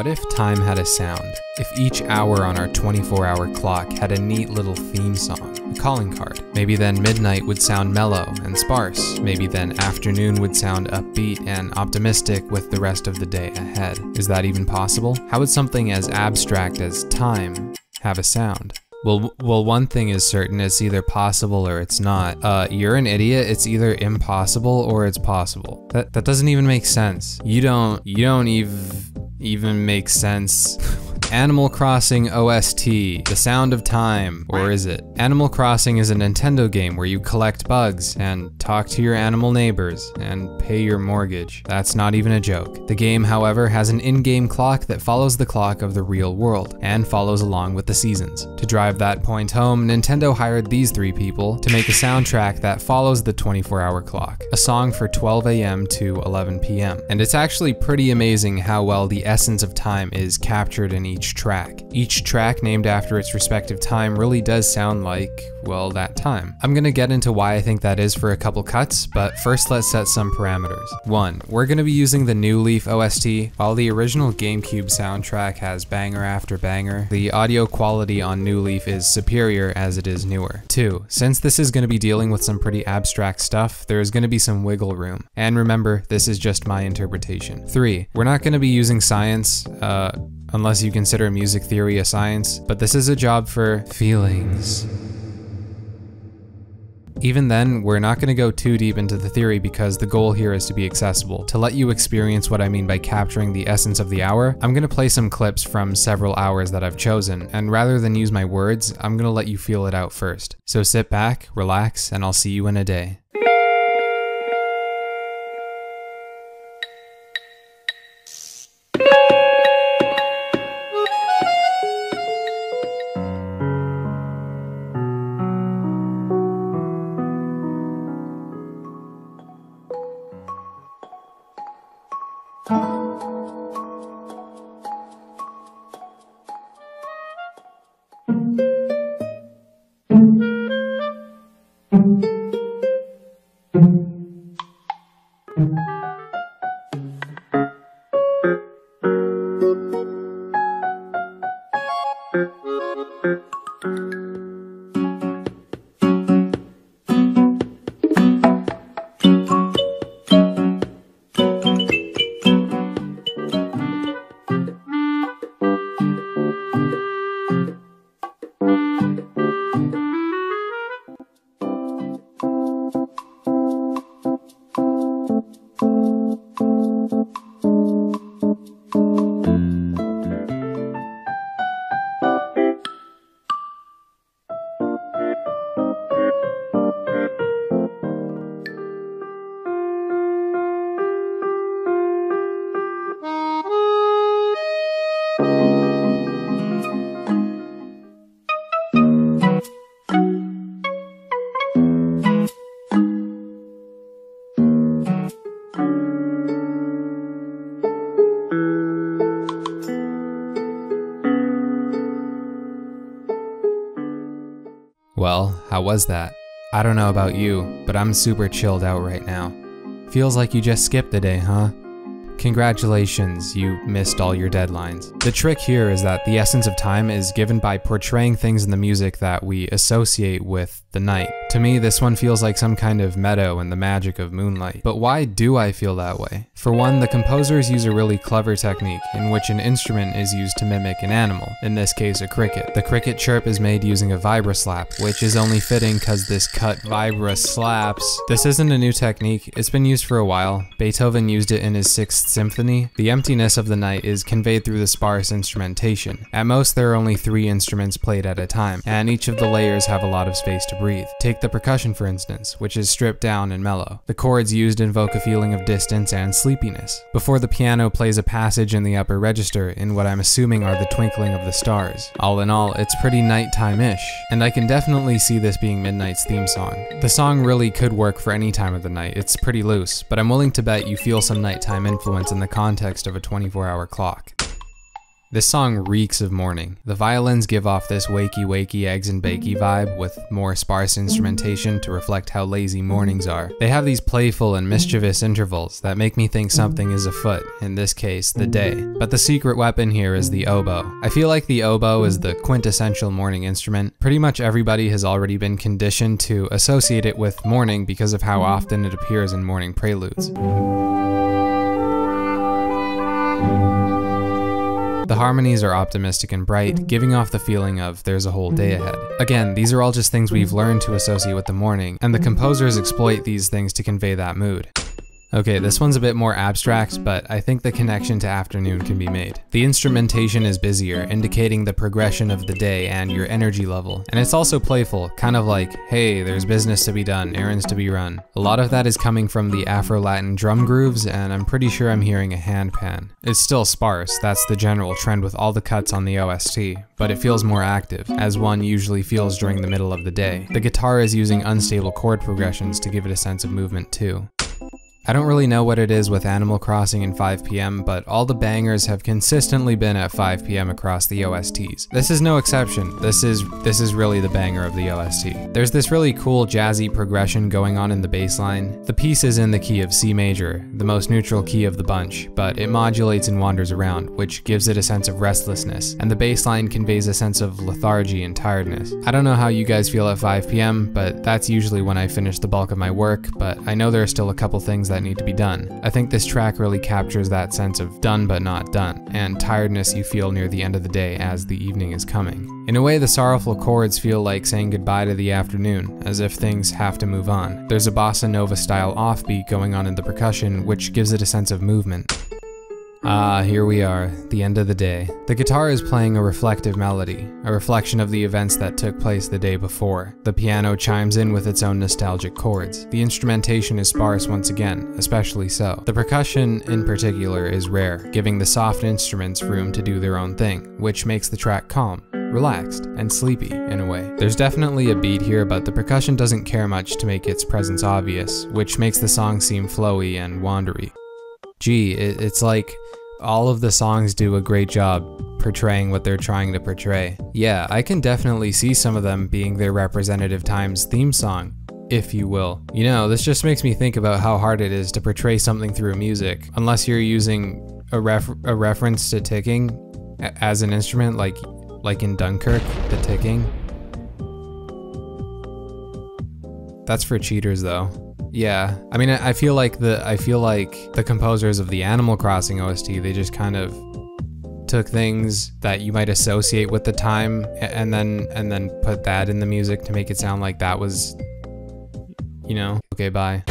What if time had a sound? If each hour on our 24-hour clock had a neat little theme song, a calling card? Maybe then midnight would sound mellow and sparse. Maybe then afternoon would sound upbeat and optimistic with the rest of the day ahead. Is that even possible? How would something as abstract as time have a sound? Well, one thing is certain, it's either possible or it's not. You're an idiot, it's either impossible or it's possible. That doesn't even make sense. You don't even make sense. Animal Crossing OST, The Sound of Time, or is it? Animal Crossing is a Nintendo game where you collect bugs and talk to your animal neighbors and pay your mortgage. That's not even a joke. The game, however, has an in-game clock that follows the clock of the real world and follows along with the seasons. To drive that point home, Nintendo hired these three people to make a soundtrack that follows the 24-hour clock, a song for 12 a.m. to 11 p.m. And it's actually pretty amazing how well the essence of time is captured in each track. Each track named after its respective time really does sound like, well, that time. I'm gonna get into why I think that is for a couple cuts, but first let's set some parameters. 1. We're gonna be using the New Leaf OST. While the original GameCube soundtrack has banger after banger, the audio quality on New Leaf is superior as it is newer. 2. Since this is gonna be dealing with some pretty abstract stuff, there is gonna be some wiggle room. And remember, this is just my interpretation. 3. We're not gonna be using science, unless you consider music theory a science, but this is a job for feelings. Even then, we're not going to go too deep into the theory because the goal here is to be accessible. To let you experience what I mean by capturing the essence of the hour, I'm going to play some clips from several hours that I've chosen, and rather than use my words, I'm going to let you feel it out first. So sit back, relax, and I'll see you in a day. Well, how was that? I don't know about you, but I'm super chilled out right now. Feels like you just skipped the day, huh? Congratulations, you missed all your deadlines. The trick here is that the essence of time is given by portraying things in the music that we associate with the night. To me, this one feels like some kind of meadow and the magic of moonlight. But why do I feel that way? For one, the composers use a really clever technique in which an instrument is used to mimic an animal, in this case a cricket. The cricket chirp is made using a vibra-slap, which is only fitting cause this cut vibra slaps. This isn't a new technique, it's been used for a while. Beethoven used it in his 6th Symphony. The emptiness of the night is conveyed through the sparse instrumentation. At most, there are only 3 instruments played at a time, and each of the layers have a lot of space to breathe. Take the percussion for instance, which is stripped down and mellow. The chords used invoke a feeling of distance and sleepiness, before the piano plays a passage in the upper register in what I'm assuming are the twinkling of the stars. All in all, it's pretty nighttime-ish, and I can definitely see this being Midnight's theme song. The song really could work for any time of the night, it's pretty loose, but I'm willing to bet you feel some nighttime influence in the context of a 24-hour clock. This song reeks of morning. The violins give off this wakey eggs and bakey vibe with more sparse instrumentation to reflect how lazy mornings are. They have these playful and mischievous intervals that make me think something is afoot, in this case, the day. But the secret weapon here is the oboe. I feel like the oboe is the quintessential morning instrument. Pretty much everybody has already been conditioned to associate it with morning because of how often it appears in morning preludes. The harmonies are optimistic and bright, giving off the feeling of there's a whole day ahead. Again, these are all just things we've learned to associate with the morning, and the composers exploit these things to convey that mood. Okay, this one's a bit more abstract, but I think the connection to afternoon can be made. The instrumentation is busier, indicating the progression of the day and your energy level. And it's also playful, kind of like, hey, there's business to be done, errands to be run. A lot of that is coming from the Afro-Latin drum grooves, and I'm pretty sure I'm hearing a handpan. It's still sparse, that's the general trend with all the cuts on the OST, but it feels more active, as one usually feels during the middle of the day. The guitar is using unstable chord progressions to give it a sense of movement too. I don't really know what it is with Animal Crossing and 5 PM, but all the bangers have consistently been at 5 PM across the OSTs. This is no exception. This is really the banger of the OST. There's this really cool jazzy progression going on in the bass line. The piece is in the key of C major, the most neutral key of the bunch, but it modulates and wanders around, which gives it a sense of restlessness, and the bass line conveys a sense of lethargy and tiredness. I don't know how you guys feel at 5 PM, but that's usually when I finish the bulk of my work, but I know there are still a couple things that need to be done. I think this track really captures that sense of done but not done, and tiredness you feel near the end of the day as the evening is coming. In a way, the sorrowful chords feel like saying goodbye to the afternoon, as if things have to move on. There's a bossa nova style offbeat going on in the percussion, which gives it a sense of movement. Ah, here we are, the end of the day. The guitar is playing a reflective melody, a reflection of the events that took place the day before. The piano chimes in with its own nostalgic chords. The instrumentation is sparse once again, especially so. The percussion, in particular, is rare, giving the soft instruments room to do their own thing, which makes the track calm, relaxed, and sleepy in a way. There's definitely a beat here, but the percussion doesn't care much to make its presence obvious, which makes the song seem flowy and wandery. Gee, it's like all of the songs do a great job portraying what they're trying to portray. Yeah, I can definitely see some of them being their representative Times theme song, if you will. You know, this just makes me think about how hard it is to portray something through music, unless you're using a reference to ticking as an instrument, like in Dunkirk, the ticking. That's for cheaters though. Yeah, I mean, I feel like the composers of the Animal Crossing OST, they just kind of took things that you might associate with the time and then put that in the music to make it sound like that was, you know. Okay, bye.